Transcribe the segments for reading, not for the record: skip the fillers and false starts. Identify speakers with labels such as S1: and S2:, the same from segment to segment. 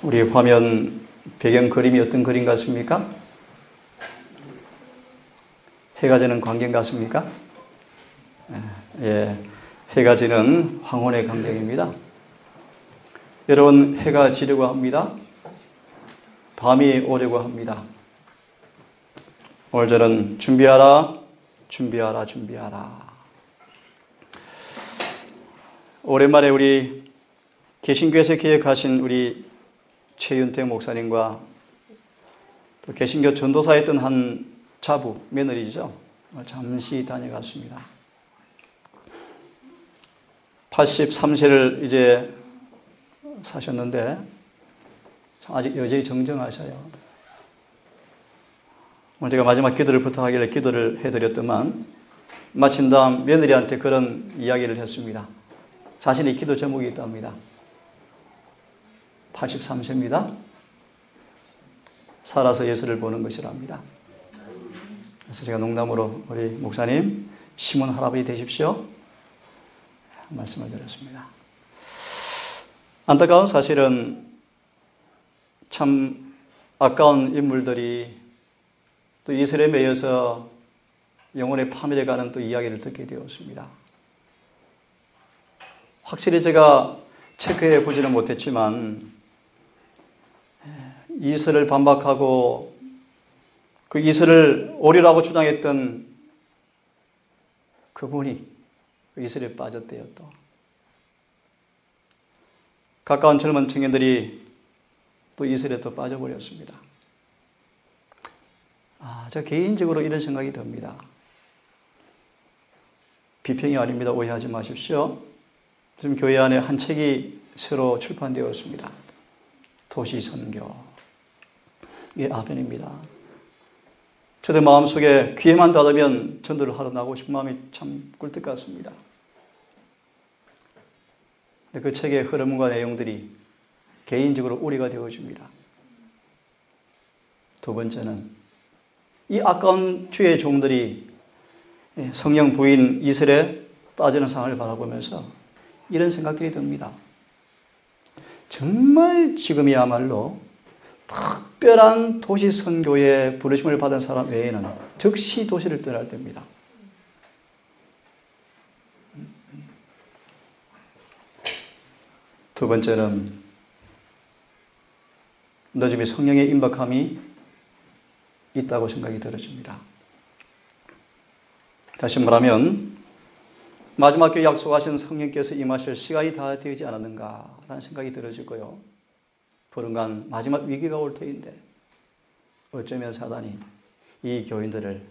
S1: 우리 화면 배경 그림이 어떤 그림 같습니까? 해가 지는 광경 같습니까? 예, 해가 지는 황혼의 광경입니다. 여러분, 해가 지려고 합니다. 밤이 오려고 합니다. 오늘 저는 준비하라, 준비하라, 준비하라. 오랜만에 우리 개신교에서 개혁하신 우리 최윤택 목사님과 또 개신교 전도사에 있던 한 자부, 며느리죠. 잠시 다녀갔습니다. 83세를 이제 사셨는데 아직 여전히 정정하셔요. 오늘 제가 마지막 기도를 부탁하길래 기도를 해드렸더만 마친 다음 며느리한테 그런 이야기를 했습니다. 자신의 기도 제목이 있답니다. 83세입니다. 살아서 예수를 보는 것이랍니다. 그래서 제가 농담으로 우리 목사님 시몬 할아버지 되십시오 말씀을 드렸습니다. 안타까운 사실은 참 아까운 인물들이 또 이슬에 매여서 영혼에 파멸해가는 또 이야기를 듣게 되었습니다. 확실히 제가 체크해 보지는 못했지만 이슬을 반박하고 그 이슬을 오리라고 주장했던 그분이 이슬에 빠졌대요. 또 가까운 젊은 청년들이 또 이슬에 또 빠져버렸습니다. 저 개인적으로 이런 생각이 듭니다. 비평이 아닙니다. 오해하지 마십시오. 지금 교회 안에 한 책이 새로 출판되었습니다. 도시선교. 이게 아멘입니다. 저도 마음속에 기회만 닿으면 전도를 하러 나가고 싶은 마음이 참 꿀떡 같습니다. 근데 그 책의 흐름과 내용들이 개인적으로 우리가 되어줍니다. 두 번째는 이 아까운 주의 종들이 성령 부인 이슬에 빠지는 상황을 바라보면서 이런 생각들이 듭니다. 정말 지금이야말로 특별한 도시 선교에 부르심을 받은 사람 외에는 즉시 도시를 떠날 때입니다. 두 번째는 너 집에 성령의 임박함이 있다고 생각이 들어집니다. 다시 말하면 마지막 때 약속하신 성령께서 임하실 시간이 다 되지 않았는가라는 생각이 들어지고요. 조만간 마지막 위기가 올 터인데 어쩌면 사단이 이 교인들을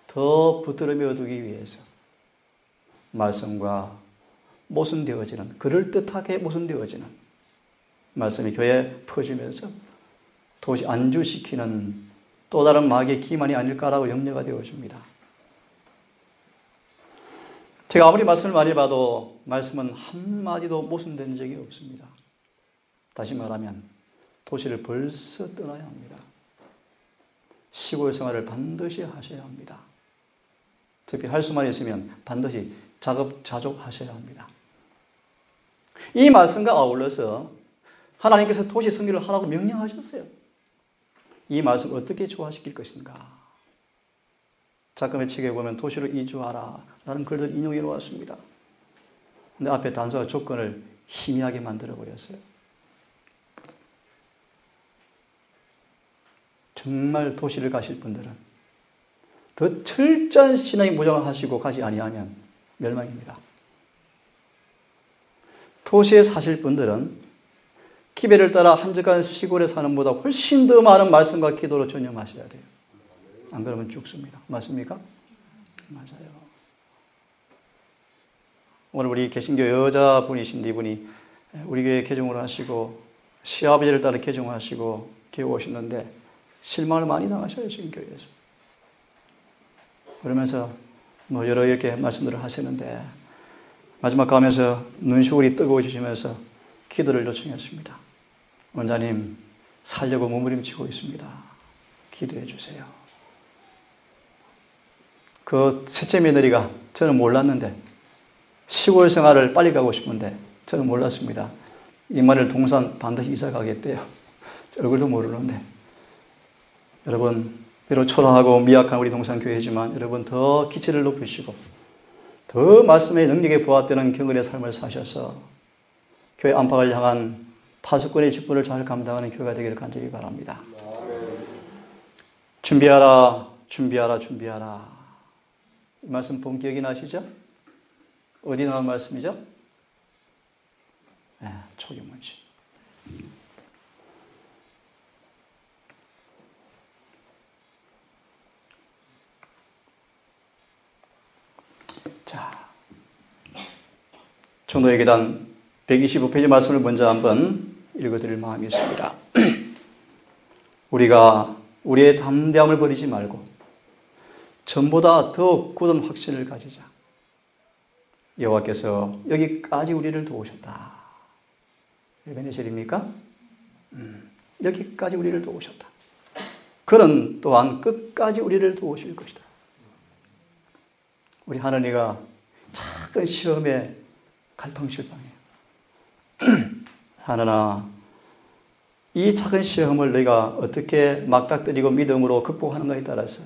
S1: 더 붙들어 두기 위해서 말씀과 모순되어지는, 그럴듯하게 모순되어지는 말씀이 교회에 퍼지면서 도시 안주시키는 또 다른 마귀의 기만이 아닐까라고 염려가 되어집니다. 제가 아무리 말씀을 많이 봐도 말씀은 한마디도 모순된 적이 없습니다. 다시 말하면 도시를 벌써 떠나야 합니다. 시골 생활을 반드시 하셔야 합니다. 특히 할 수만 있으면 반드시 자족하셔야 합니다. 이 말씀과 아울러서 하나님께서 도시 선교를 하라고 명령하셨어요. 이 말씀 어떻게 조화시킬 것인가? 작금의 책에 보면 도시로 이주하라 라는 글들 인용해 놓았습니다. 근데 앞에 단서와 조건을 희미하게 만들어 버렸어요. 정말 도시를 가실 분들은 더 철저한 신앙의 무장을 하시고 가지 아니하면 멸망입니다. 도시에 사실 분들은 기배를 따라 한적한 시골에 사는 보다 훨씬 더 많은 말씀과 기도로 전념하셔야 돼요. 안 그러면 죽습니다. 맞습니까? 맞아요. 오늘 우리 개신교 여자분이신데 이분이 우리 교회 개종을 하시고 시아버지를 따라 개종하시고 교회 오셨는데 실망을 많이 당하셔요. 지금 교회에서. 그러면서 여러 이렇게 말씀들을 하시는데 마지막 가면서 눈시울이 뜨거워지시면서 기도를 요청했습니다. 원장님 살려고 몸부림치고 있습니다. 기도해 주세요. 그 셋째 며느리가 저는 몰랐는데 시골 생활을 빨리 가고 싶은데 저는 몰랐습니다. 이마늘 동산 반드시 이사 가겠대요. 얼굴도 모르는데. 여러분, 비록 초라하고 미약한 우리 동산교회지만 여러분 더 기치를 높이시고 더 말씀의 능력에 부합되는 경건의 삶을 사셔서 교회 안팎을 향한 파수꾼의 직분을 잘 감당하는 교회가 되기를 간절히 바랍니다. 준비하라, 준비하라, 준비하라. 이 말씀 본 기억이 나시죠? 어디 나온 말씀이죠? 네, 초기문지. 자, 전도의 계단 125페이지 말씀을 먼저 한번 읽어드릴 마음이 있습니다. 우리가 우리의 담대함을 버리지 말고 전보다 더욱 굳은 확신을 가지자. 여호와께서 여기까지 우리를 도우셨다. 몇 절입니까? 여기까지 우리를 도우셨다. 그는 또한 끝까지 우리를 도우실 것이다. 우리 하느니가 작은 시험에 갈팡질팡해요. 하느나 이 작은 시험을 너희가 어떻게 막닥뜨리고 믿음으로 극복하는가에 따라서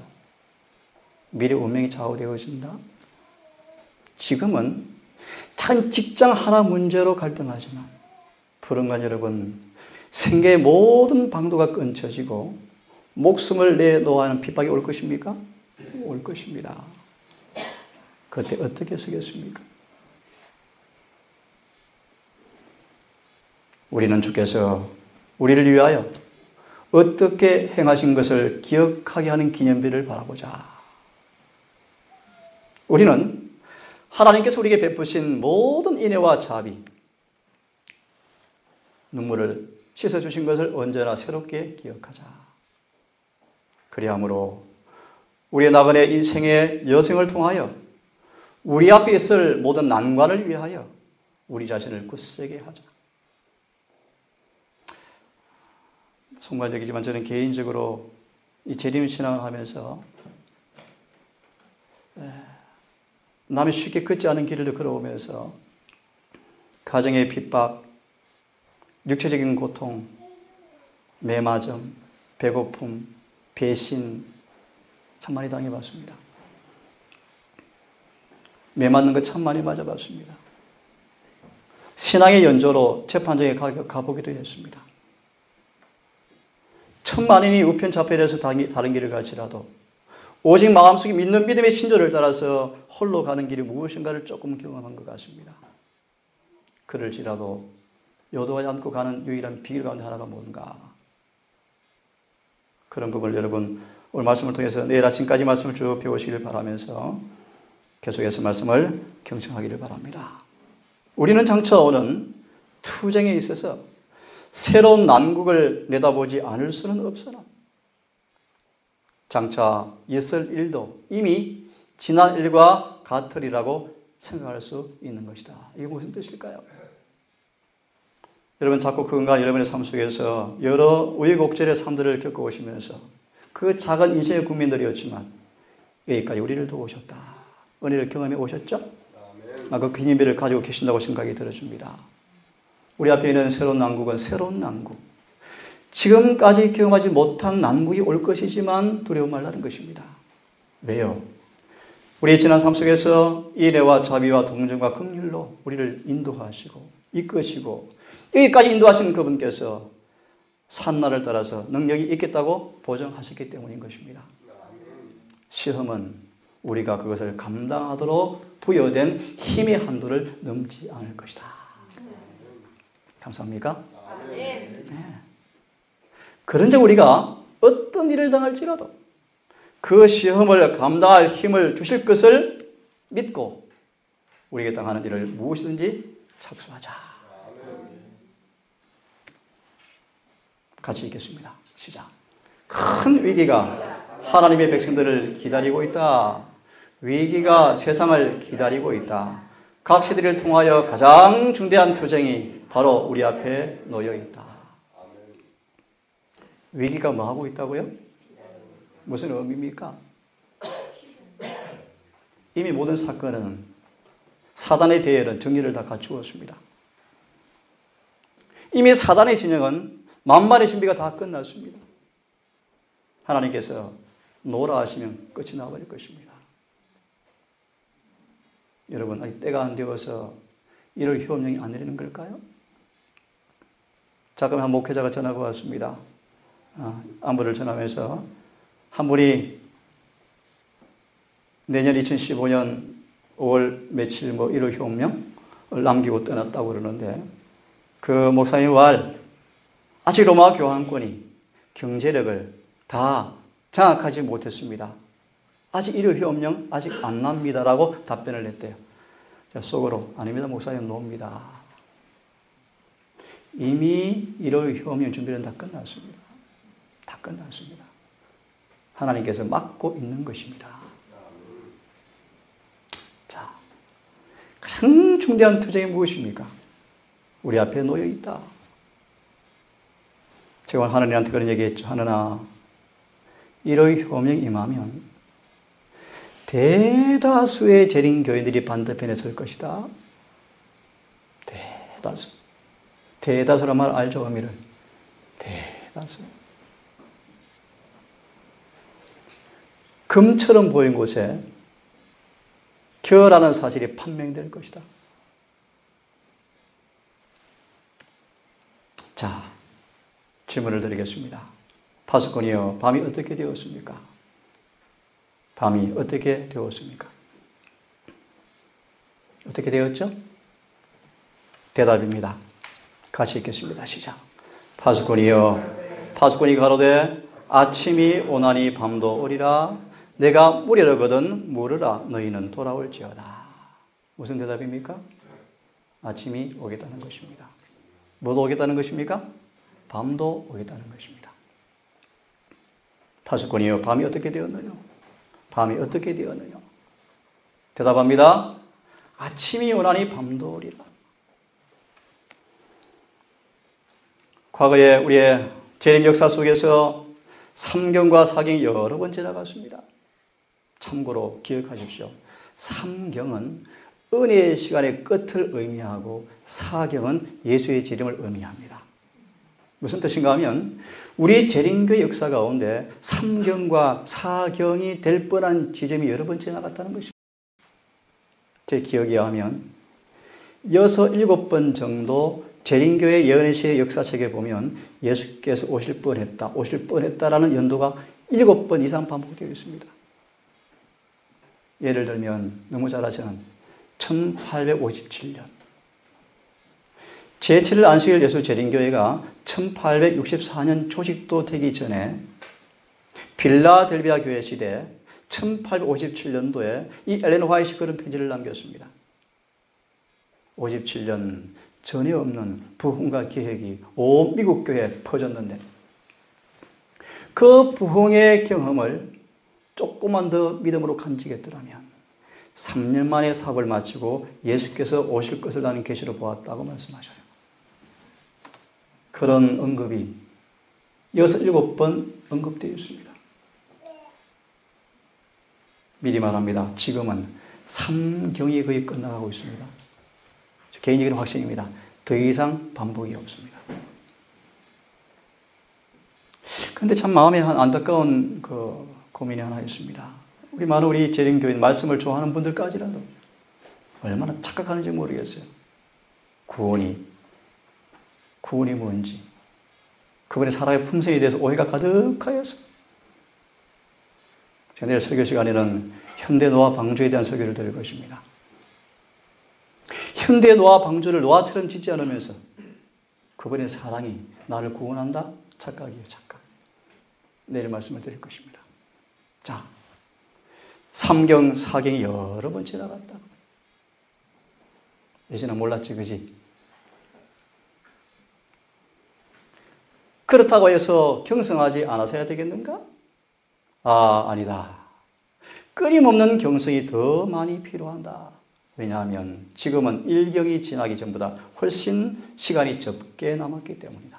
S1: 미래 운명이 좌우되어진다. 지금은 작은 직장 하나 문제로 갈등하지만 불언간 여러분, 생계의 모든 방도가 끊쳐지고 목숨을 내놓아야 하는 핍박이 올 것입니까? 올 것입니다. 그때 어떻게 서겠습니까? 우리는 주께서 우리를 위하여 어떻게 행하신 것을 기억하게 하는 기념비를 바라보자. 우리는 하나님께서 우리에게 베푸신 모든 인애와 자비, 눈물을 씻어주신 것을 언제나 새롭게 기억하자. 그리함으로 우리의 나그네 인생의 여생을 통하여 우리 앞에 있을 모든 난관을 위하여 우리 자신을 굳세게 하자. 송구적이지만 저는 개인적으로 이 재림 신앙을 하면서 남이 쉽게 걷지 않은 길을 걸어오면서 가정의 핍박, 육체적인 고통, 매맞음, 배고픔, 배신 참 많이 당해봤습니다. 매맞는 거 참 많이 맞아봤습니다. 신앙의 연조로 재판정에 가보기도 했습니다. 천만인이 우편좌편에서 다른 길을 갈지라도 오직 마음속에 믿는 믿음의 신조를 따라서 홀로 가는 길이 무엇인가를 조금 경험한 것 같습니다. 그럴지라도 요도하지 않고 가는 유일한 비결 가운데 하나가 뭔가. 그런 부분을 여러분 오늘 말씀을 통해서 내일 아침까지 말씀을 쭉 배우시길 바라면서 계속해서 말씀을 경청하기를 바랍니다. 우리는 장차 오는 투쟁에 있어서 새로운 난국을 내다보지 않을 수는 없으나 장차 있을 일도 이미 지난 일과 같으리라고 생각할 수 있는 것이다. 이게 무슨 뜻일까요? 여러분 자꾸 그건가 여러분의 삶 속에서 여러 우여곡절의 삶들을 겪어오시면서 그 작은 인생의 국민들이었지만 여기까지 우리를 도우셨다. 은혜를 경험해 오셨죠? 그 기념비를 가지고 계신다고 생각이 들어집니다. 우리 앞에 있는 새로운 난국은 새로운 난국. 지금까지 경험하지 못한 난국이 올 것이지만 두려워 말라는 것입니다. 왜요? 우리의 지난 삶 속에서 인애와 자비와 동정과 긍휼로 우리를 인도하시고 이끄시고 여기까지 인도하신 그분께서 산나를 따라서 능력이 있겠다고 보증하셨기 때문인 것입니다. 시험은 우리가 그것을 감당하도록 부여된 힘의 한도를 넘지 않을 것이다. 감사합니까? 네. 그런즉 우리가 어떤 일을 당할지라도 그 시험을 감당할 힘을 주실 것을 믿고 우리에게 당하는 일을 무엇이든지 착수하자. 같이 읽겠습니다. 시작. 큰 위기가 하나님의 백성들을 기다리고 있다. 위기가 세상을 기다리고 있다. 각 시대를 통하여 가장 중대한 투쟁이 바로 우리 앞에 놓여 있다. 위기가 뭐 하고 있다고요? 무슨 의미입니까? 이미 모든 사건은 사단의 대열은 정리를 다 갖추었습니다. 이미 사단의 진영은 만반의 준비가 다 끝났습니다. 하나님께서 노라 하시면 끝이 나버릴 것입니다. 여러분, 아직 때가 안 되어서 이럴 효험령이 안 내리는 걸까요? 잠깐 한 목회자가 전화가 왔습니다. 안부를 전하면서 한 분이 내년 2015년 5월 며칠 1월 효험령을 남기고 떠났다고 그러는데 그 목사님 말 아직 로마 교황권이 경제력을 다 장악하지 못했습니다. 아직 1월 효험령 아직 안 납니다라고 답변을 했대요. 속으로 아닙니다. 목사님 놉니다. 이미 1월 효험령 준비는 다 끝났습니다. 다 끝났습니다. 하나님께서 막고 있는 것입니다. 자, 가장 중대한 투쟁이 무엇입니까? 우리 앞에 놓여 있다. 제가 오늘 하느님한테 그런 얘기했죠. 하느나 1월 효험령이 임하면 대다수의 재림교회들이 반대편에 설 것이다. 대다수. 대다수란 말 알죠? 의미를. 대다수. 금처럼 보인 곳에 겨라는 사실이 판명될 것이다. 자, 질문을 드리겠습니다. 파수꾼이여, 밤이 어떻게 되었습니까? 밤이 어떻게 되었습니까? 어떻게 되었죠? 대답입니다. 같이 읽겠습니다. 시작. 파수꾼이여, 파수꾼이 가로되 아침이 오나니 밤도 오리라. 내가 물이르거든 물으라. 너희는 돌아올지어다. 무슨 대답입니까? 아침이 오겠다는 것입니다. 뭐도 오겠다는 것입니까? 밤도 오겠다는 것입니다. 파수꾼이여, 밤이 어떻게 되었느냐? 밤이 어떻게 되었느냐? 대답합니다. 아침이 오나니 밤도 오리라. 과거에 우리의 재림 역사 속에서 삼경과 사경이 여러 번 지나갔습니다. 참고로 기억하십시오. 삼경은 은혜의 시간의 끝을 의미하고 사경은 예수의 재림을 의미합니다. 무슨 뜻인가 하면 우리 재림교의 역사 가운데 삼경과 사경이 될 뻔한 지점이 여러 번 지나갔다는 것입니다. 제 기억에 의하면 6, 7번 정도 재림교회 예언의 역사책에 보면 예수께서 오실 뻔했다라는 연도가 7번 이상 반복되어 있습니다. 예를 들면 너무 잘 아시는 1857년 제7일 안식일 예수 재림교회가 1864년 조직도 되기 전에 빌라델비아 교회 시대 1857년도에 이 엘렌 화이트 그런 편지를 남겼습니다. 57년 전혀 없는 부흥과 계획이 온 미국 교회에 퍼졌는데 그 부흥의 경험을 조금만 더 믿음으로 간직했더라면 3년 만에 사업을 마치고 예수께서 오실 것을 나는 계시로 보았다고 말씀하셔요. 그런 언급이 6, 7번 언급되어 있습니다. 미리 말합니다. 지금은 삼경이 거의 끝나가고 있습니다. 개인적인 확신입니다. 더 이상 반복이 없습니다. 그런데 참 마음에 한 안타까운 고민이 하나 있습니다. 우리 재림교인 말씀을 좋아하는 분들까지라도 얼마나 착각하는지 모르겠어요. 구원이 뭔지, 그분의 살아의 품성에 대해서 오해가 가득하여서 제가 내일 설교 시간에는 현대 노화 방주에 대한 설교를 드릴 것입니다. 현대 노화 방주를 노화처럼 짓지 않으면서 그분의 사랑이 나를 구원한다? 착각이에요, 착각. 내일 말씀을 드릴 것입니다. 자, 삼경, 사경이 여러 번 지나갔다. 예전에 몰랐지, 그지? 그렇다고 해서 경성하지 않아서야 되겠는가? 아니다. 끊임없는 경성이 더 많이 필요한다. 왜냐하면 지금은 일경이 지나기 전보다 훨씬 시간이 적게 남았기 때문이다.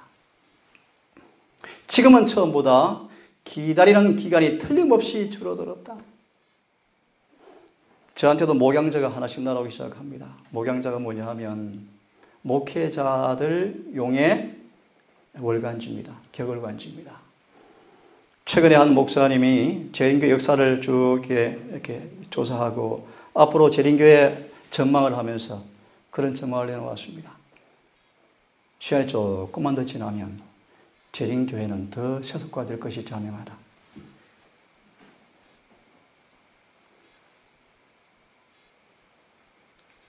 S1: 지금은 처음보다 기다리는 기간이 틀림없이 줄어들었다. 저한테도 목양자가 하나씩 날아오기 시작합니다. 목양자가 뭐냐 하면 목회자들 용의 월간지입니다. 격월간지입니다. 최근에 한 목사님이 재림교 역사를 쭉 이렇게 조사하고 앞으로 재림교의 전망을 하면서 그런 전망을 내놓았습니다. 시간이 조금만 더 지나면 재림교회는 더 세속화될 것이 자명하다.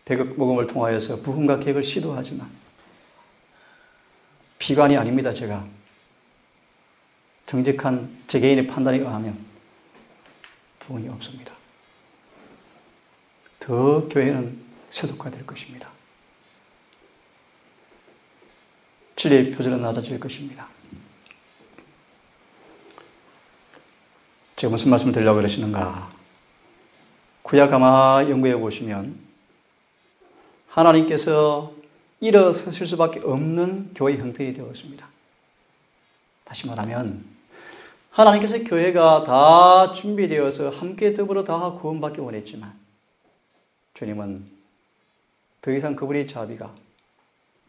S1: 대극복음을 통하여서 부흥과 계획을 시도하지만 비관이 아닙니다. 제가 정직한 제 개인의 판단에 의하면 부흥이 없습니다. 더 교회는 세속화될 것입니다. 진리의 표준은 낮아질 것입니다. 제가 무슨 말씀을 드리려고 그러시는가? 구약 가만히 연구해 보시면 하나님께서 일어서실 수밖에 없는 교회 형편이 되었습니다. 다시 말하면 하나님께서 교회가 다 준비되어서 함께 더불어 다 구원받기 원했지만 주님은 더 이상 그분의 자비가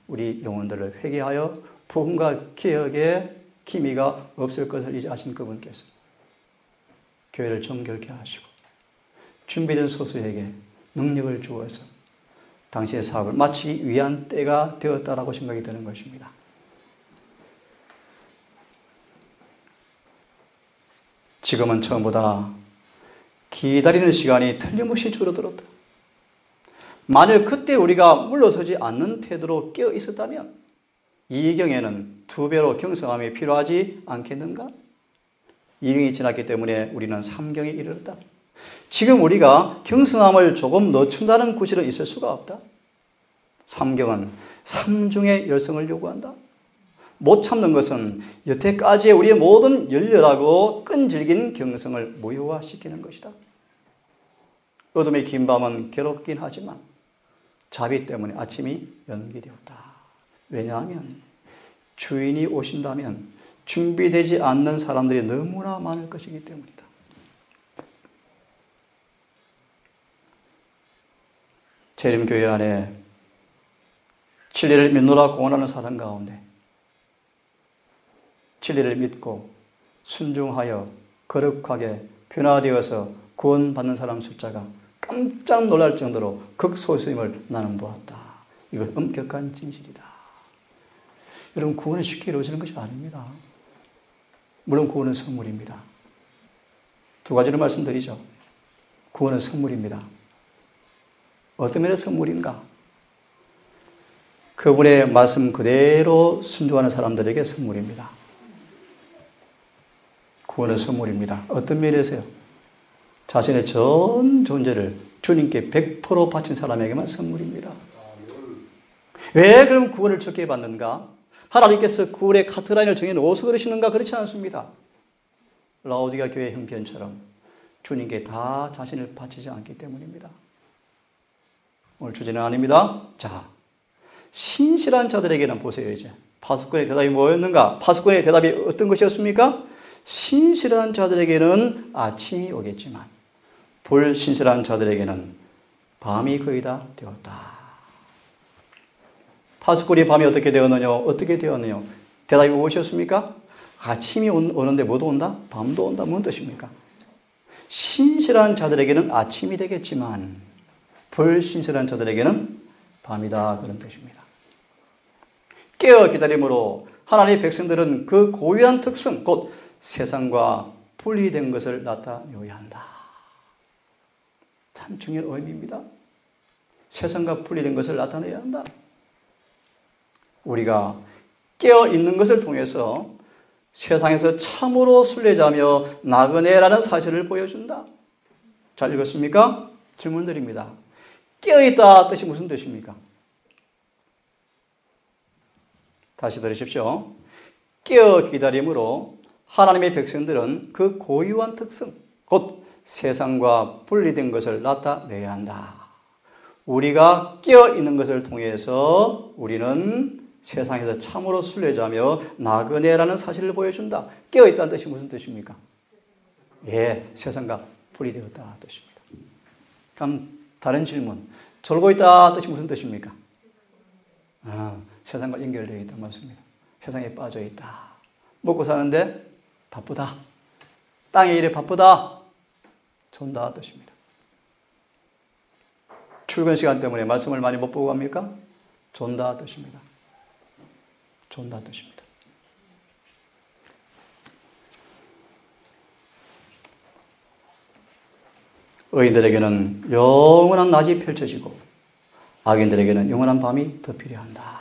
S1: 우리 영혼들을 회개하여 부흥과 개혁의 기미가 없을 것을 이제 아신 그분께서 교회를 정결케 하시고 준비된 소수에게 능력을 주어서 당신의 사업을 마치기 위한 때가 되었다라고 생각이 드는 것입니다. 지금은 처음보다 기다리는 시간이 틀림없이 줄어들었다. 만일 그때 우리가 물러서지 않는 태도로 깨어 있었다면 이 경에는 2배로 경성함이 필요하지 않겠는가? 2경이 지났기 때문에 우리는 3경에 이르렀다. 지금 우리가 경성함을 조금 늦춘다는 구실은 있을 수가 없다. 3경은 3중의 열성을 요구한다. 못 참는 것은 여태까지의 우리의 모든 열렬하고 끈질긴 경성을 무효화시키는 것이다. 어둠의 긴 밤은 괴롭긴 하지만 자비 때문에 아침이 연기되었다. 왜냐하면 주인이 오신다면 준비되지 않는 사람들이 너무나 많을 것이기 때문이다. 재림교회 안에 진리를 믿노라 공언하는 사람 가운데 진리를 믿고 순종하여 거룩하게 변화되어서 구원받는 사람 숫자가 깜짝 놀랄 정도로 극소수임을 나는 보았다. 이건 엄격한 진실이다. 여러분, 구원은 쉽게 이루어지는 것이 아닙니다. 물론 구원은 선물입니다. 2가지를 말씀드리죠. 구원은 선물입니다. 어떤 면의 선물인가? 그분의 말씀 그대로 순종하는 사람들에게 선물입니다. 구원은 선물입니다. 어떤 면에서요? 자신의 전 존재를 주님께 100% 바친 사람에게만 선물입니다. 왜 그럼 구원을 적게 받는가? 하나님께서 구원의 카트라인을 정해놓아서 그러시는가? 그렇지 않습니다. 라오디가 교회 형편처럼 주님께 다 자신을 바치지 않기 때문입니다. 오늘 주제는 아닙니다. 자, 신실한 자들에게는 보세요. 이제 파수꾼의 대답이 뭐였는가? 파수꾼의 대답이 어떤 것이었습니까? 신실한 자들에게는 아침이 오겠지만 불신실한 자들에게는 밤이 거의 다 되었다. 파수꾼이 밤이 어떻게 되었느냐? 어떻게 되었느냐? 대답이 무엇이었습니까? 아침이 오는데 뭐도 온다? 밤도 온다. 무슨 뜻입니까? 신실한 자들에게는 아침이 되겠지만 불신실한 자들에게는 밤이다. 그런 뜻입니다. 깨어 기다림으로 하나님의 백성들은 그 고유한 특성, 곧 세상과 분리된 것을 나타내어야 한다. 참 중요한 의미입니다. 세상과 분리된 것을 나타내야 한다. 우리가 깨어 있는 것을 통해서 세상에서 참으로 순례자며 나그네라는 사실을 보여준다. 잘 읽었습니까? 질문 드립니다. 깨어있다 뜻이 무슨 뜻입니까? 다시 들으십시오. 깨어 기다림으로 하나님의 백성들은 그 고유한 특성, 곧 세상과 분리된 것을 나타내야 한다. 우리가 깨어있는 것을 통해서 우리는 세상에서 참으로 순례자며 나그네라는 사실을 보여준다. 깨어있다는 뜻이 무슨 뜻입니까? 예, 세상과 분리되었다 뜻입니다. 그럼 다른 질문. 졸고 있다 뜻이 무슨 뜻입니까? 세상과 연결되어 있다 맞습니다. 세상에 빠져 있다. 먹고 사는데 바쁘다. 땅의 일에 바쁘다. 존다 뜻입니다. 출근 시간 때문에 말씀을 많이 못 보고 갑니까? 존다 뜻입니다. 존다 뜻입니다. 의인들에게는 영원한 낮이 펼쳐지고 악인들에게는 영원한 밤이 더 필요한다.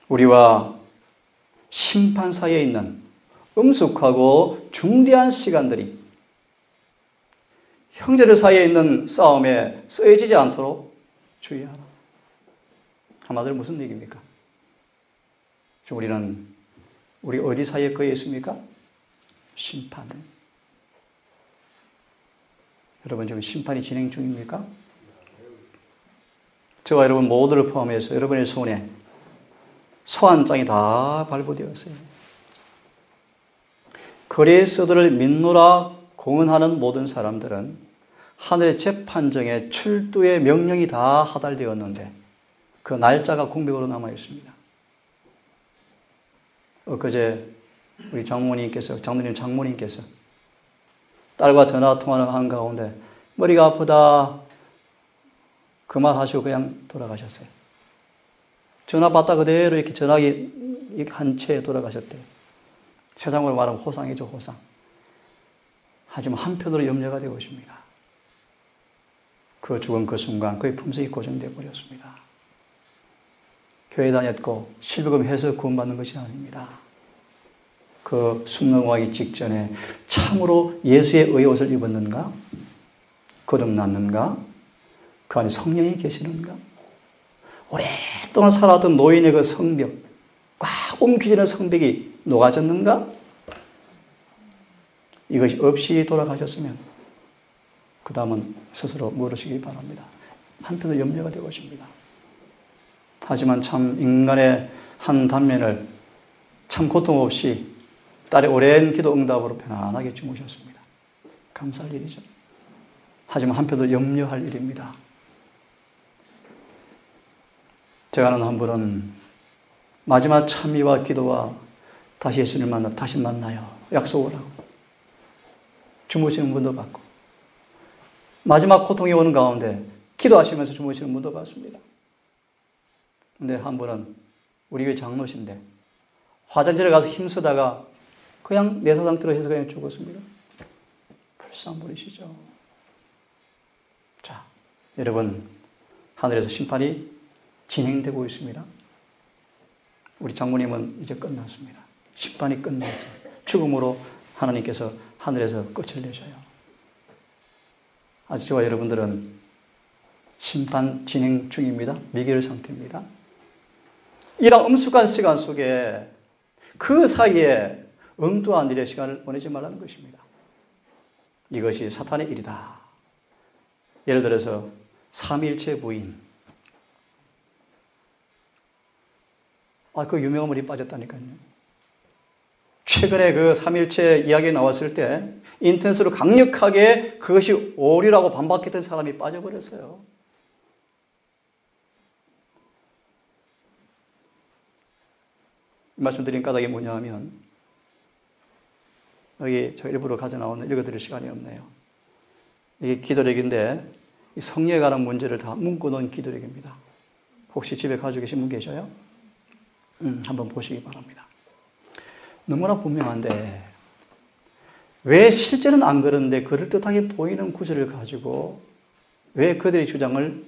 S1: 우리와 심판 사이에 있는 엄숙하고 중대한 시간들이 형제들 사이에 있는 싸움에 쓰여지지 않도록 주의하라. 한마디로 무슨 얘기입니까? 우리 어디 사이에 거해 있습니까? 심판. 여러분 지금 심판이 진행 중입니까? 저와 여러분 모두를 포함해서 여러분의 손에 소환장이 다 발부되었어요. 그리스도를 믿노라 공언하는 모든 사람들은 하늘의 재판정에 출두의 명령이 다 하달되었는데 그 날짜가 공백으로 남아 있습니다. 엊그제 우리 장모님께서 딸과 전화 통화를 하는 가운데 머리가 아프다 그 말 하시고 그냥 돌아가셨어요. 전화 받다 그대로 이렇게 전화기 한 채에 돌아가셨대요. 세상으로 말하면 호상이죠, 호상. 하지만 한편으로 염려가 되고 있습니다. 그 죽은 그 순간 그의 품성이 고정되어 버렸습니다. 교회 다녔고 실버금 해서 구원받는 것이 아닙니다. 그 숨넘어가기 직전에 참으로 예수의 의의 옷을 입었는가? 거듭났는가? 그 안에 성령이 계시는가? 오랫동안 살아왔던 노인의 그 성벽, 꽉 움켜쥐는 성벽이 녹아졌는가? 이것이 없이 돌아가셨으면 그 다음은 스스로 물으시기 바랍니다. 한편으로 염려가 되고 있습니다. 하지만 참 인간의 한 단면을 참 고통 없이 딸의 오랜 기도 응답으로 편안하게 주무셨습니다. 감사할 일이죠. 하지만 한편으로 염려할 일입니다. 제가 아는 한 분은 마지막 참의와 기도와 다시 예수님을 만나 다시 만나요. 약속을 하고 주무시는 분도 봤고 마지막 고통이 오는 가운데 기도하시면서 주무시는 분도 봤습니다. 근데 한 분은 우리 교회 장로신데 화장실에 가서 힘쓰다가 그냥 내사 상태로 해서 그냥 죽었습니다. 불쌍한 분이시죠. 자, 여러분 하늘에서 심판이 진행되고 있습니다. 우리 장모님은 이제 끝났습니다. 심판이 끝났어요. 죽음으로 하나님께서 하늘에서 끝을 내셔요. 아직 저와 여러분들은 심판 진행 중입니다. 미결 상태입니다. 이런 엄숙한 시간 속에 그 사이에 엉뚱한 일의 시간을 보내지 말라는 것입니다. 이것이 사탄의 일이다. 예를 들어서 삼위일체 부인. 그 유명한 분이 빠졌다니까요. 최근에 그 삼위일체 이야기 나왔을 때 인터넷으로 강력하게 그것이 오류라고 반박했던 사람이 빠져버렸어요. 말씀드린 까닭이 뭐냐 하면 여기 저 일부러 가져 나오는 읽어드릴 시간이 없네요. 이게 기도력인데 이 성령에 관한 문제를 다 묶어놓은 기도력입니다. 혹시 집에 가지고 계신 분 계셔요? 한번 보시기 바랍니다. 너무나 분명한데 왜 실제는 안 그런데 그럴듯하게 보이는 구절을 가지고 왜 그들의 주장을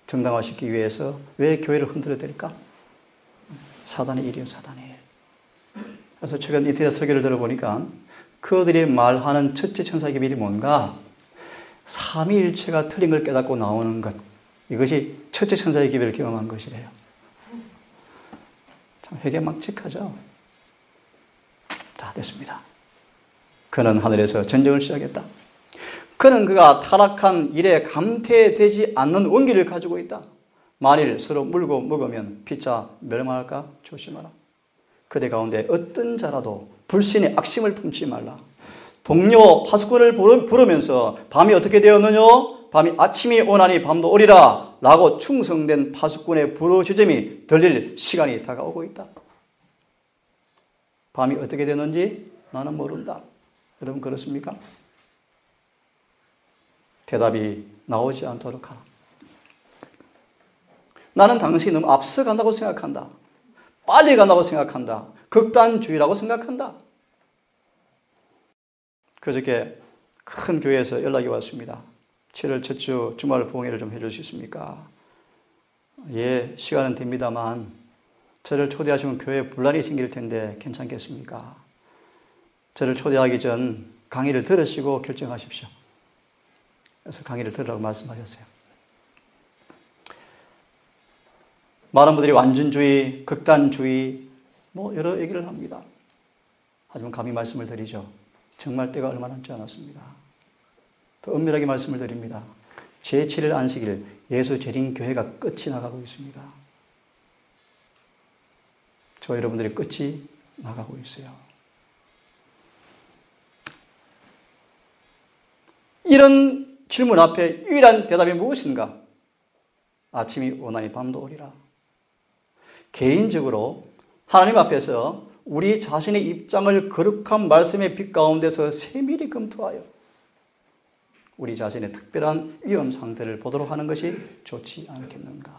S1: 정당화시키기 위해서 왜 교회를 흔들어야 될까? 사단의 일이요, 사단의 일. 그래서 최근 인터넷 설교를 들어보니까 그들이 말하는 첫째 천사의 기별이 뭔가 삼위일체가 틀린 걸 깨닫고 나오는 것, 이것이 첫째 천사의 기별을 경험한 것이래요. 참 회개망측하죠. 다 됐습니다. 그는 하늘에서 전쟁을 시작했다. 그는 그가 타락한 일에 감퇴되지 않는 원기를 가지고 있다. 만일 서로 물고 먹으면 피차 멸망할까 조심하라. 그대 가운데 어떤 자라도 불신의 악심을 품지 말라. 동료 파수꾼을 부르면서 밤이 어떻게 되었느냐? 밤이 아침이 오나니 밤도 오리라 라고 충성된 파수꾼의 부르짖음이 들릴 시간이 다가오고 있다. 밤이 어떻게 되는지 나는 모른다. 여러분 그렇습니까? 대답이 나오지 않도록 하라. 나는 당신이 너무 앞서간다고 생각한다. 빨리 간다고 생각한다. 극단주의라고 생각한다. 그저께 큰 교회에서 연락이 왔습니다. 7월 첫 주 주말 봉회를 좀 해줄 수 있습니까? 예, 시간은 됩니다만 저를 초대하시면 교회에 분란이 생길 텐데 괜찮겠습니까? 저를 초대하기 전 강의를 들으시고 결정하십시오. 그래서 강의를 들으라고 말씀하셨어요. 많은 분들이 완전주의, 극단주의 뭐 여러 얘기를 합니다. 하지만 감히 말씀을 드리죠. 정말 때가 얼마 남지 않았습니다. 더 엄밀하게 말씀을 드립니다. 제7일 안식일 예수 재림 교회가 끝이 나가고 있습니다. 저 여러분들의 끝이 나가고 있어요. 이런 질문 앞에 유일한 대답이 무엇인가? 아침이 오나니 밤도 오리라. 개인적으로 하나님 앞에서 우리 자신의 입장을 거룩한 말씀의 빛 가운데서 세밀히 검토하여 우리 자신의 특별한 위험 상태를 보도록 하는 것이 좋지 않겠는가.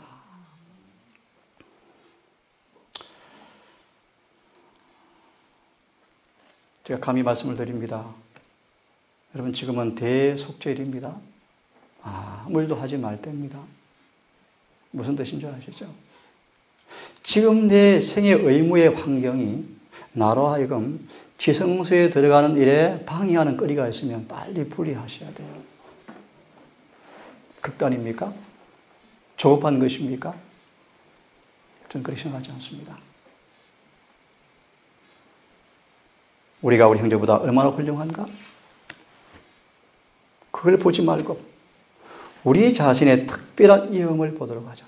S1: 제가 감히 말씀을 드립니다. 여러분 지금은 대속죄일입니다. 아무 일도 하지 말 때입니다. 무슨 뜻인 줄 아시죠? 지금 내 생의 의무의 환경이 나로 하여금 지성소에 들어가는 일에 방해하는 거리가 있으면 빨리 분리하셔야 돼요. 극단입니까? 조급한 것입니까? 저는 그렇게 생각하지 않습니다. 우리가 우리 형제보다 얼마나 훌륭한가? 그걸 보지 말고 우리 자신의 특별한 위험을 보도록 하자.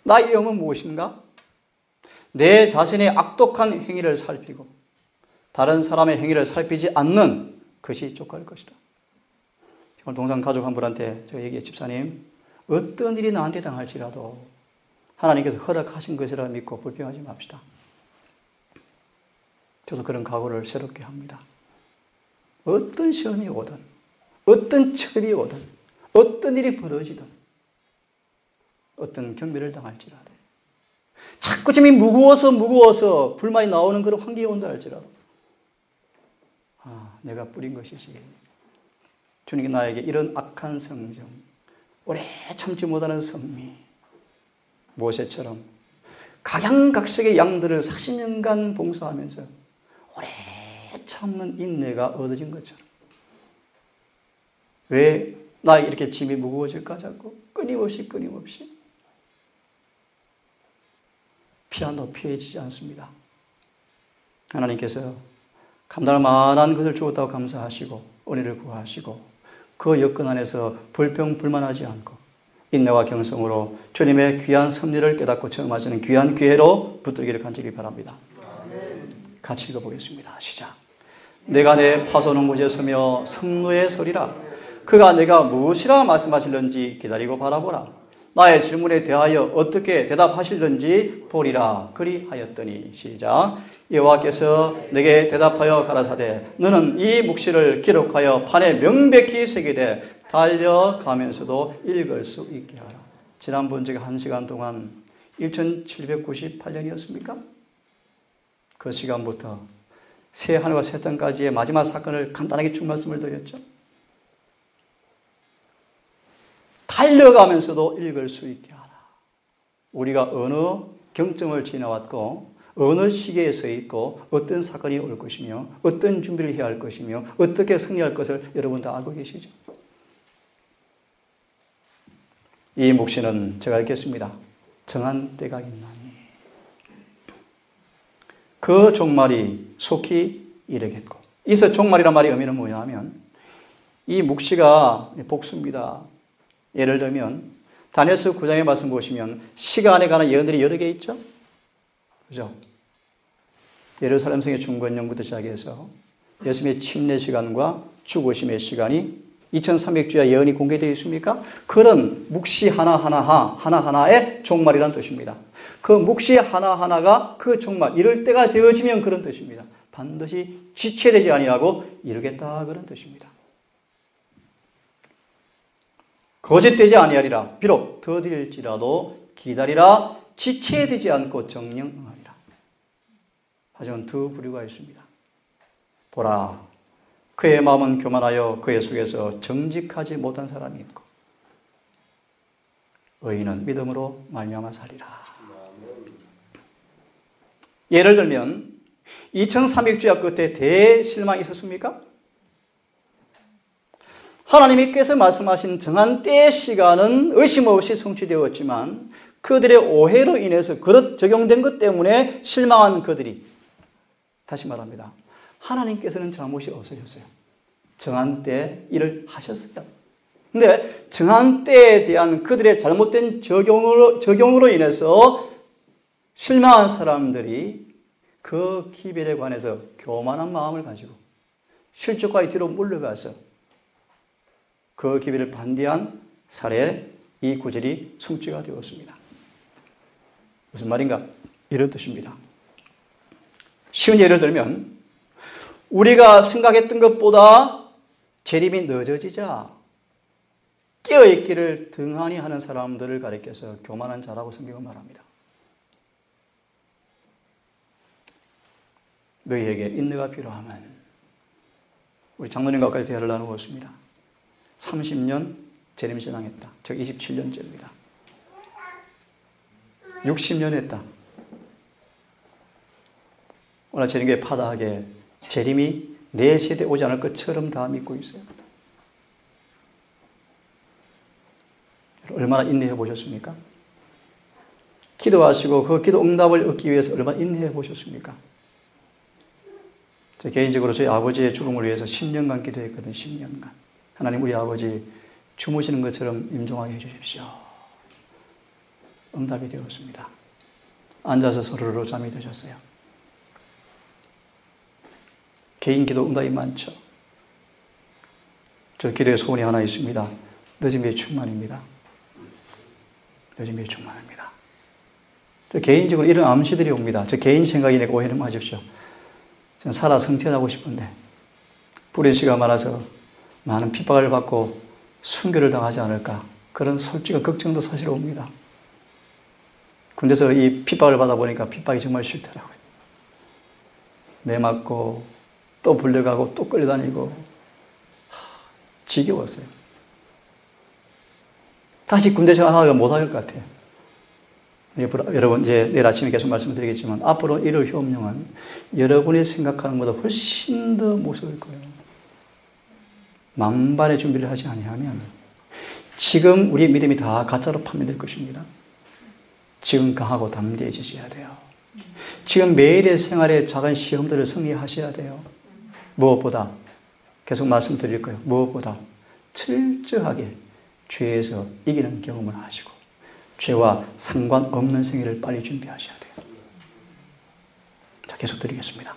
S1: 나의 위험은 무엇인가? 내 자신의 악독한 행위를 살피고 다른 사람의 행위를 살피지 않는 것이 족할 것이다. 오늘 동상 가족 한 분한테 제가 얘기해, 집사님, 어떤 일이 나한테 당할지라도 하나님께서 허락하신 것이라 믿고 불평하지 맙시다. 저도 그런 각오를 새롭게 합니다. 어떤 시험이 오든, 어떤 철이 오든, 어떤 일이 벌어지든, 어떤 경비를 당할지라도, 자꾸 짐이 무거워서 불만이 나오는 그런 환경이 온다 할지라도, 내가 뿌린 것이지. 주님이 나에게 이런 악한 성정, 오래 참지 못하는 성미, 모세처럼 각양각색의 양들을 40년간 봉사하면서 오래 참는 인내가 얻어진 것처럼 왜 나에게 이렇게 짐이 무거워질까 자꾸 끊임없이 피한도 피해지지 않습니다. 하나님께서 감당할 만한 것을 주었다고 감사하시고 은혜를 구하시고 그 여건 안에서 불평불만하지 않고 인내와 경성으로 주님의 귀한 섭리를 깨닫고 체험하시는 귀한 기회로 붙들기를 간절히 바랍니다. 같이 읽어보겠습니다. 시작. 내가 내 파손은 곳에 서며 성노의 소리라. 그가 내가 무엇이라 말씀하실는지 기다리고 바라보라. 나의 질문에 대하여 어떻게 대답하실는지 보리라. 그리하였더니 시작. 여호와께서 내게 대답하여 가라사대 너는 이 묵시를 기록하여 판에 명백히 새기되 달려가면서도 읽을 수 있게 하라. 지난번 제가 1시간 동안 1798년이었습니까? 그 시간부터 새 하늘과 새 땅까지의 마지막 사건을 간단하게 쭉 말씀을 드렸죠. 달려가면서도 읽을 수 있게 하라. 우리가 어느 경점을 지나왔고 어느 시기에 서 있고 어떤 사건이 올 것이며 어떤 준비를 해야 할 것이며 어떻게 승리할 것을 여러분 다 알고 계시죠? 이 묵시는 제가 읽겠습니다. 정한 때가 있나니 그 종말이 속히 이르겠고, 이서 종말이란 말의 의미는 뭐냐 하면 이 묵시가 복수입니다. 예를 들면 다니엘서 9장의 말씀 보시면 시간에 관한 예언들이 여러 개 있죠. 그죠? 예루살렘 성의 중건년부터 시작해서 예수님의 침례 시간과 죽으심의 시간이 2300주야 예언이 공개되어 있습니까? 그런 묵시 하나하나의 종말이라는 뜻입니다. 그 묵시 하나하나가 그 종말, 이럴 때가 되어지면 그런 뜻입니다. 반드시 지체되지 아니하고 이루겠다 그런 뜻입니다. 거짓되지 아니하리라. 비록 더딜지라도 기다리라. 지체되지 않고 정령하리라. 하지만 두 부류가 있습니다. 보라, 그의 마음은 교만하여 그의 속에서 정직하지 못한 사람이 있고 의인은 믿음으로 말미암아 살리라. 예를 들면 2300주야 끝에 대실망이 있었습니까? 하나님께서 말씀하신 정한 때의 시간은 의심 없이 성취되었지만 그들의 오해로 인해서 그릇 적용된 것 때문에 실망한 그들이, 다시 말합니다, 하나님께서는 잘못이 없으셨어요. 정한 때에 일을 하셨어요. 근데 정한 때에 대한 그들의 잘못된 적용으로 인해서 실망한 사람들이 그 기별에 관해서 교만한 마음을 가지고 실족과의 뒤로 물러가서 그 기별을 반대한 사례, 이 구절이 성취가 되었습니다. 무슨 말인가? 이런 뜻입니다. 쉬운 예를 들면 우리가 생각했던 것보다 재림이 늦어지자 깨어있기를 등한히 하는 사람들을 가리켜서 교만한 자라고 성경은 말합니다. 너희에게 인내가 필요하면, 우리 장로님과 까지 대화를 나누었습니다. 30년 재림신앙했다. 저 27년째입니다. 60년 했다. 오늘 재림교회 파다하게 재림이 내 세대에 오지 않을 것처럼 다 믿고 있어요. 얼마나 인내해 보셨습니까? 기도하시고 그 기도 응답을 얻기 위해서 얼마나 인내해 보셨습니까? 저 개인적으로 저희 아버지의 죽음을 위해서 10년간 기도했거든요. 10년간. 하나님, 우리 아버지 주무시는 것처럼 임종하게 해주십시오. 응답이 되었습니다. 앉아서 서로로 잠이 드셨어요. 개인 기도 응답이 많죠. 저 기도의 소원이 하나 있습니다. 늦은 비에 충만입니다. 늦은 비에 충만합니다. 저 개인적으로 이런 암시들이 옵니다. 저 개인 생각이니까 오해는 마십시오. 저는 살아 성천하고 싶은데 뿌린 씨가 많아서 많은 핍박을 받고 순교를 당하지 않을까, 그런 솔직한 걱정도 사실 옵니다. 군대에서 이 핍박을 받아보니까 핍박이 정말 싫더라고요. 매 맞고 또 불려가고 또 끌려다니고 지겨웠어요. 다시 군대 생활하기가 못할 것 같아요. 여러분, 이제 내일 아침에 계속 말씀드리겠지만 앞으로 이럴 효험령은 여러분이 생각하는 것보다 훨씬 더 무서울 거예요. 만반의 준비를 하지 아니하면 지금 우리의 믿음이 다 가짜로 판매될 것입니다. 지금 강하고 담대해지셔야 돼요. 지금 매일의 생활의 작은 시험들을 승리하셔야 돼요. 무엇보다, 계속 말씀드릴 거예요. 무엇보다 철저하게 죄에서 이기는 경험을 하시고 죄와 상관없는 생애를 빨리 준비하셔야 돼요. 자, 계속 드리겠습니다.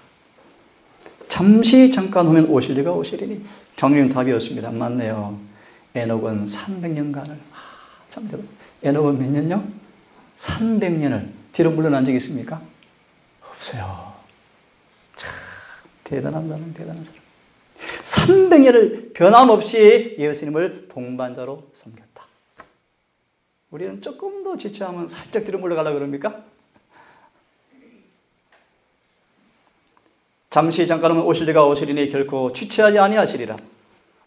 S1: 잠깐 후면 오실 리가 오시리니. 장로님 답이었습니다. 맞네요. 에녹은 300년간을, 에녹은 몇 년요? 300년을 뒤로 물러난 적이 있습니까? 없어요. 참 대단한 사람, 대단한 사람. 300년을 변함없이 예수님을 동반자로 섬겼다. 우리는 조금 더 지체하면 살짝 뒤로 물러가려고 그럽니까? 잠깐 후면 오실 리가 오시리니 결코 지체하지 아니하시리라.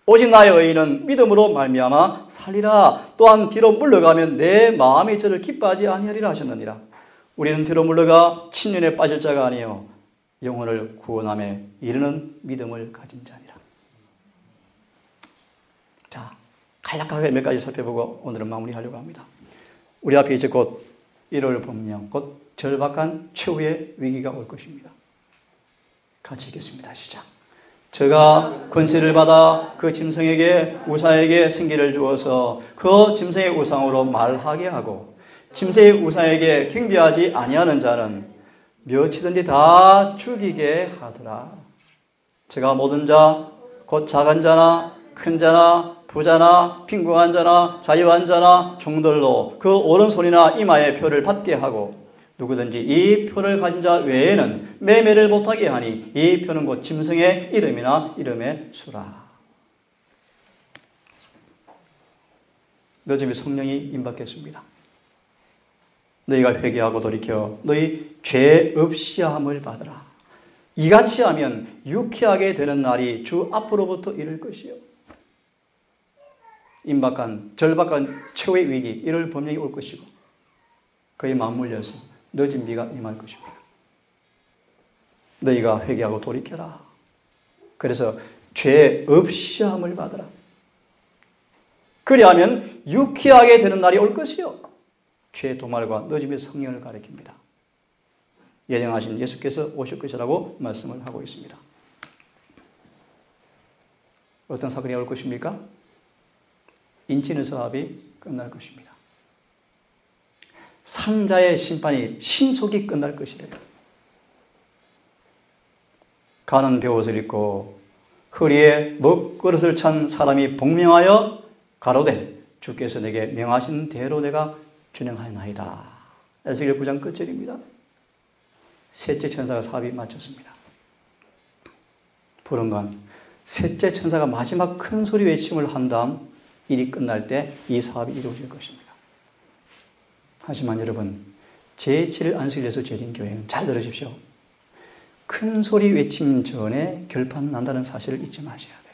S1: 오직 나의 의인은 믿음으로 말미암아 살리라. 또한 뒤로 물러가면 내 마음이 저를 기뻐하지 아니하리라 하셨느니라. 우리는 뒤로 물러가 침륜에 빠질 자가 아니요 영혼을 구원함에 이르는 믿음을 가진 자니라. 자, 간략하게 몇 가지 살펴보고 오늘은 마무리하려고 합니다. 우리 앞에 이제 곧 1월 법령, 곧 절박한 최후의 위기가 올 것입니다. 같이 읽겠습니다. 시작. 저가 권세를 받아 그 짐승에게 우사에게 생기를 주어서 그 짐승의 우상으로 말하게 하고 짐승의 우상에게 경배하지 아니하는 자는 몇이든지 다 죽이게 하더라. 저가 모든 자 곧 작은 자나 큰 자나 부자나 빈궁한 자나 자유한 자나 종들로 그 오른손이나 이마에 표를 받게 하고 누구든지 이 표를 가진 자 외에는 매매를 못하게 하니 이 표는 곧 짐승의 이름이나 이름의 수라. 너 집에 성령이 임박했습니다. 너희가 회개하고 돌이켜 너희 죄 없이 함을 받으라. 이같이 하면 유쾌하게 되는 날이 주 앞으로부터 이를 것이요. 임박한 절박한 최후의 위기, 이럴 범령이 올 것이고 그에 맞물려서 늦은 비가 임할 것입니다. 너희가 회개하고 돌이켜라. 그래서 죄 없이 함을 받으라. 그리하면 유쾌하게 되는 날이 올 것이요. 죄의 도말과 늦음의 성령을 가리킵니다. 예정하신 예수께서 오실 것이라고 말씀을 하고 있습니다. 어떤 사건이 올 것입니까? 인치는 사업이 끝날 것입니다. 산자의 심판이 신속히 끝날 것이래요. 가는 베옷을 입고 허리에 먹그릇을 찬 사람이 복명하여 가로되 주께서 내게 명하신 대로 내가 준행하였나이다. 에스겔 9장 끝절입니다. 셋째 천사가 사업이 마쳤습니다. 불언간 셋째 천사가 마지막 큰 소리 외침을 한 다음 일이 끝날 때 이 사업이 이루어질 것입니다. 하지만 여러분, 제7일 안식일에 제린 교회는 잘 들으십시오. 큰 소리 외침 전에 결판 난다는 사실을 잊지 마셔야 돼요.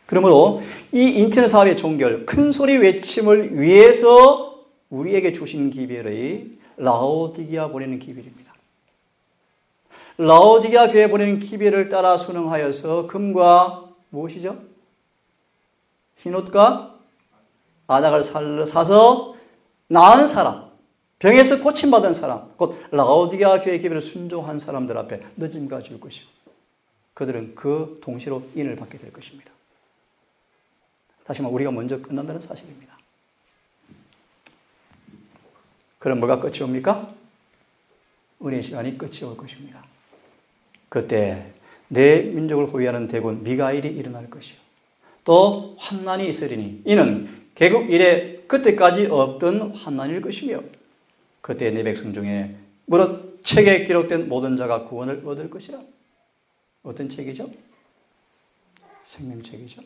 S1: 그러므로 이 인천 사업의 종결, 큰 소리 외침을 위해서 우리에게 주신 기별의 라오디게아 보내는 기별입니다. 라오디게아 교회 보내는 기별을 따라 순응하여서 금과 무엇이죠? 흰옷과 안약을 사서 나은 사람, 병에서 고침받은 사람, 곧 라오디게아 교회 기별을 순종한 사람들 앞에 늦음과 줄 것이고 그들은 그 동시로 인을 받게 될 것입니다. 다시 말해 우리가 먼저 끝난다는 사실입니다. 그럼 뭐가 끝이 옵니까? 은혜의 시간이 끝이 올 것입니다. 그때 내 민족을 호위하는 대군 미가엘이 일어날 것이요. 또 환난이 있으리니 이는 개국 이래 그때까지 없던 환난일 것이며 그때 내 백성 중에 무릇 책에 기록된 모든 자가 구원을 얻을 것이라. 어떤 책이죠? 생명책이죠.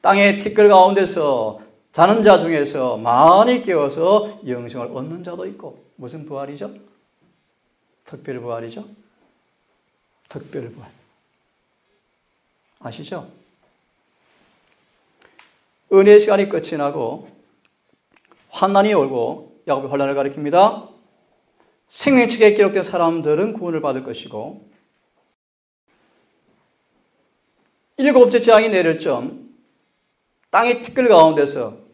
S1: 땅의 티끌 가운데서 자는 자 중에서 많이 깨어서 영생을 얻는 자도 있고 무슨 부활이죠? 특별 부활이죠? 특별 부활. 아시죠? 은혜의 시간이 끝이 나고 환난이 오고 야곱의 환난을 가리킵니다. 생명책에 기록된 사람들은 구원을 받을 것이고 일곱째 재앙이 내릴 점 땅의 티끌 가운데서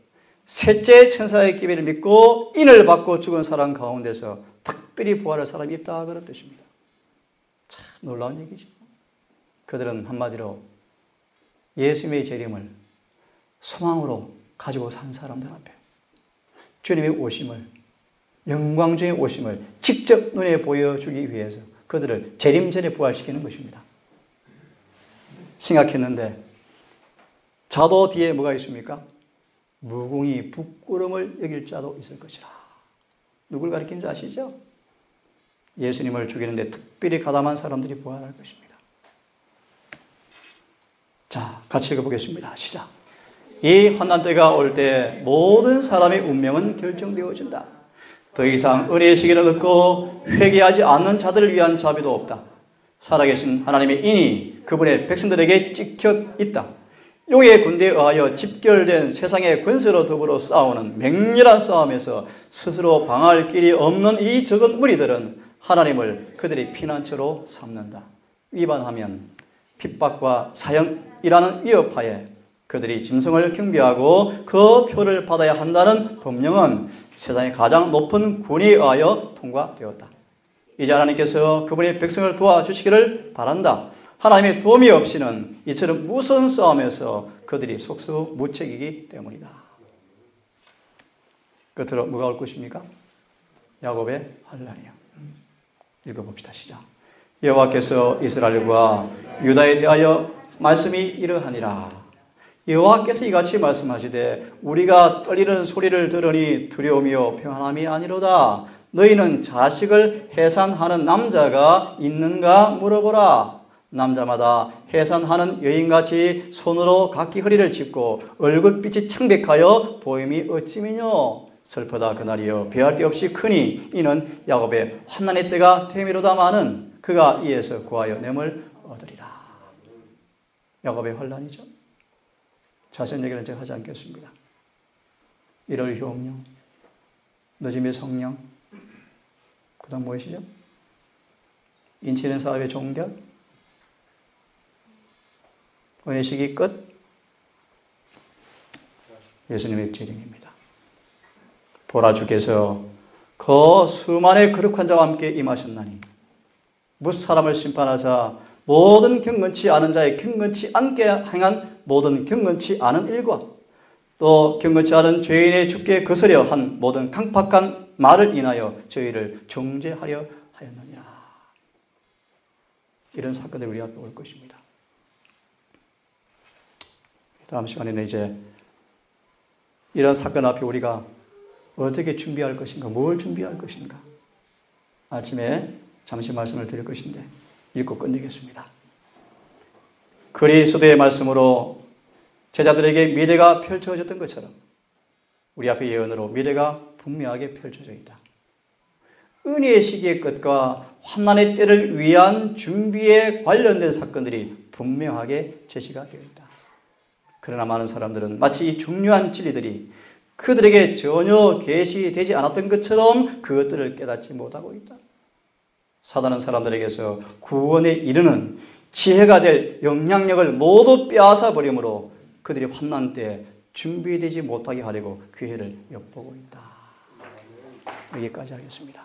S1: 셋째 천사의 기별을 믿고 인을 받고 죽은 사람 가운데서 특별히 부활할 사람이 있다 그런 뜻입니다. 참 놀라운 얘기죠. 그들은 한마디로 예수님의 재림을 소망으로 가지고 산 사람들 앞에 주님의 오심을, 영광 중의 오심을 직접 눈에 보여주기 위해서 그들을 재림 전에 부활시키는 것입니다. 생각했는데 자도 뒤에 뭐가 있습니까? 무궁히 부끄러움을 여길 자도 있을 것이라. 누굴 가리키는지 아시죠? 예수님을 죽이는데 특별히 가담한 사람들이 부활할 것입니다. 자, 같이 읽어보겠습니다. 시작. 이 환난 때가 올 때 모든 사람의 운명은 결정되어진다. 더 이상 은혜의 시기를 얻고 회개하지 않는 자들을 위한 자비도 없다. 살아계신 하나님의 인이 그분의 백성들에게 찍혀 있다. 용의 군대에 의하여 집결된 세상의 권세로 더불어 싸우는 맹렬한 싸움에서 스스로 방할 길이 없는 이 적은 무리들은 하나님을 그들의 피난처로 삼는다. 위반하면 핍박과 사형이라는 위협하에 그들이 짐승을 경배하고 그 표를 받아야 한다는 법령은 세상의 가장 높은 군에 의하여 통과되었다. 이제 하나님께서 그분의 백성을 도와주시기를 바란다. 하나님의 도움이 없이는 이처럼 무서운 싸움에서 그들이 속수무책이기 때문이다. 끝으로 뭐가 올 것입니까? 야곱의 환난이요. 읽어봅시다. 시작. 여호와께서 이스라엘과 유다에 대하여 말씀이 이러하니라. 여호와께서 이같이 말씀하시되 우리가 떨리는 소리를 들으니 두려움이요 평안함이 아니로다. 너희는 자식을 해산하는 남자가 있는가 물어보라. 남자마다 해산하는 여인같이 손으로 각기 허리를 짚고 얼굴빛이 창백하여 보임이 어찌미뇨. 슬프다 그날이여 배할 데 없이 크니 이는 야곱의 환난의 때가 됨이로다마는 그가 이에서 구하여 냄을 얻으리라. 야곱의 환난이죠. 자세한 얘기는 제가 하지 않겠습니다. 이럴 효험령, 늦음의 성령, 그 다음 무엇이죠? 인치는 사업의 종결, 은혜 시기 끝, 예수님의 재림입니다. 보라 주께서 그 수만의 거룩한 자와 함께 임하셨나니 뭇 사람을 심판하사 모든 경건치 않은 자의 경건치 않게 행한 모든 경건치 않은 일과 또 경건치 않은 죄인의 죽게 거스려 한 모든 강팍한 말을 인하여 저희를 정죄하려 하였느니라. 이런 사건들이 우리 앞에 올 것입니다. 다음 시간에는 이제 이런 사건 앞에 우리가 어떻게 준비할 것인가, 뭘 준비할 것인가. 아침에 잠시 말씀을 드릴 것인데 읽고 끝내겠습니다. 그리스도의 말씀으로 제자들에게 미래가 펼쳐졌던 것처럼 우리 앞에 예언으로 미래가 분명하게 펼쳐져 있다. 은혜의 시기의 끝과 환난의 때를 위한 준비에 관련된 사건들이 분명하게 제시가 되어 있다. 그러나 많은 사람들은 마치 이 중요한 진리들이 그들에게 전혀 계시되지 않았던 것처럼 그것들을 깨닫지 못하고 있다. 사단은 사람들에게서 구원에 이르는 지혜가 될 영향력을 모두 빼앗아 버림으로 그들이 환난 때 준비되지 못하게 하려고 기회를 엿보고 있다. 여기까지 하겠습니다.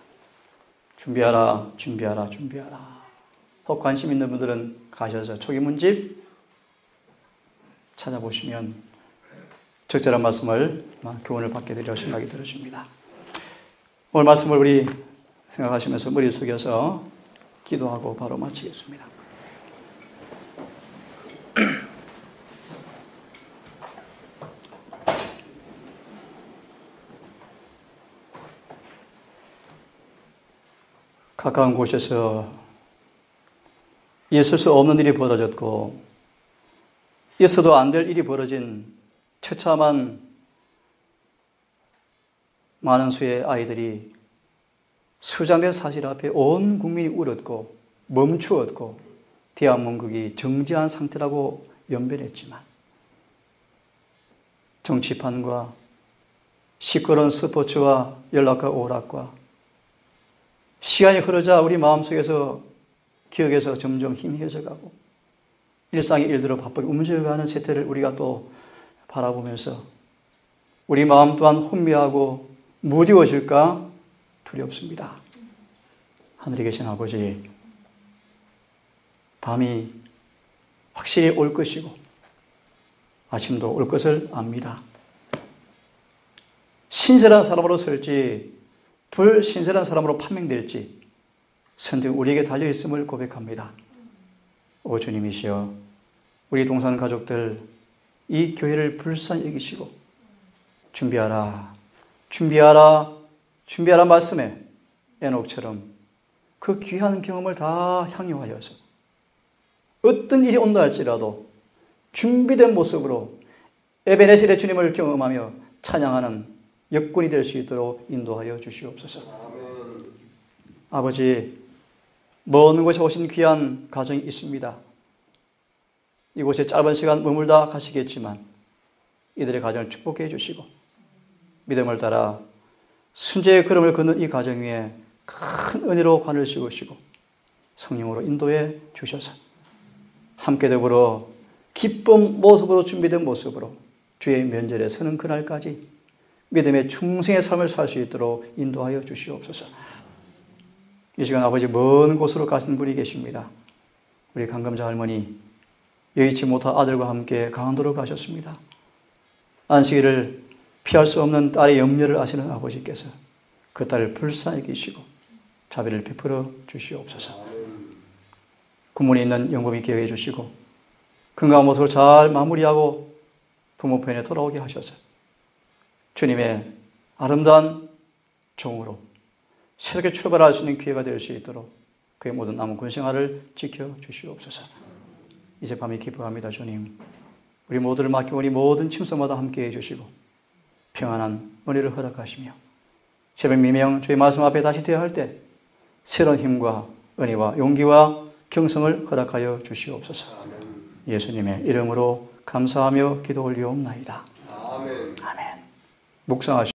S1: 준비하라, 준비하라, 준비하라. 혹 관심 있는 분들은 가셔서 초기문집 찾아보시면 적절한 말씀을 교훈을 받게 되리라 생각이 들어집니다. 오늘 말씀을 우리 생각하시면서 머리 숙여서 기도하고 바로 마치겠습니다. 가까운 곳에서 있을 수 없는 일이 벌어졌고 있어도 안 될 일이 벌어진 처참한 많은 수의 아이들이 수장된 사실 앞에 온 국민이 울었고 멈추었고 대한민국이 정지한 상태라고 연변했지만 정치판과 시끄러운 스포츠와 연락과 오락과 시간이 흐르자 우리 마음속에서 기억에서 점점 희미해져 가고 일상의 일들로 바쁘게 움직여가는 세태를 우리가 또 바라보면서 우리 마음 또한 혼미하고 무디워질까 두렵습니다. 하늘에 계신 아버지, 밤이 확실히 올 것이고 아침도 올 것을 압니다. 신실한 사람으로 설지 불신실한 사람으로 판명될지 선택은 우리에게 달려있음을 고백합니다. 오 주님이시여, 우리 동산 가족들 이 교회를 불쌍히 여기시고 준비하라, 준비하라, 준비하라 말씀에 에녹처럼 그 귀한 경험을 다 향유하여서 어떤 일이 온다 할지라도 준비된 모습으로 에베네셀의 주님을 경험하며 찬양하는 여건이 될 수 있도록 인도하여 주시옵소서. 아버지, 먼 곳에 오신 귀한 가정이 있습니다. 이곳에 짧은 시간 머물다 가시겠지만 이들의 가정을 축복해 주시고 믿음을 따라 순재의 걸음을 걷는 이 가정 위에 큰 은혜로 관을 씌우시고 성령으로 인도해 주셔서 함께 더불어 기쁜 모습으로 준비된 모습으로 주의 면전에 서는 그날까지 믿음의 충성의 삶을 살 수 있도록 인도하여 주시옵소서. 이 시간 아버지 먼 곳으로 가신 분이 계십니다. 우리 강금자 할머니 여의치 못한 아들과 함께 강원도로 가셨습니다. 안식일을 피할 수 없는 딸의 염려를 아시는 아버지께서 그 딸을 불쌍히 여기시고 자비를 베풀어 주시옵소서. 구문이 있는 영범이 기회해 주시고 건강한 모습을 잘 마무리하고 부모 편에 돌아오게 하셔서 주님의 아름다운 종으로 새롭게 출발할 수 있는 기회가 될 수 있도록 그의 모든 남은 군 생활을 지켜주시옵소서. 이제 밤이 기뻐합니다. 주님, 우리 모두를 맡기오니 모든 침소마다 함께해 주시고 평안한 은혜를 허락하시며 새벽 미명 주의 말씀 앞에 다시 대할 때 새로운 힘과 은혜와 용기와 경성을 허락하여 주시옵소서. 예수님의 이름으로 감사하며 기도 올리옵나이다. 아멘. 묵상하시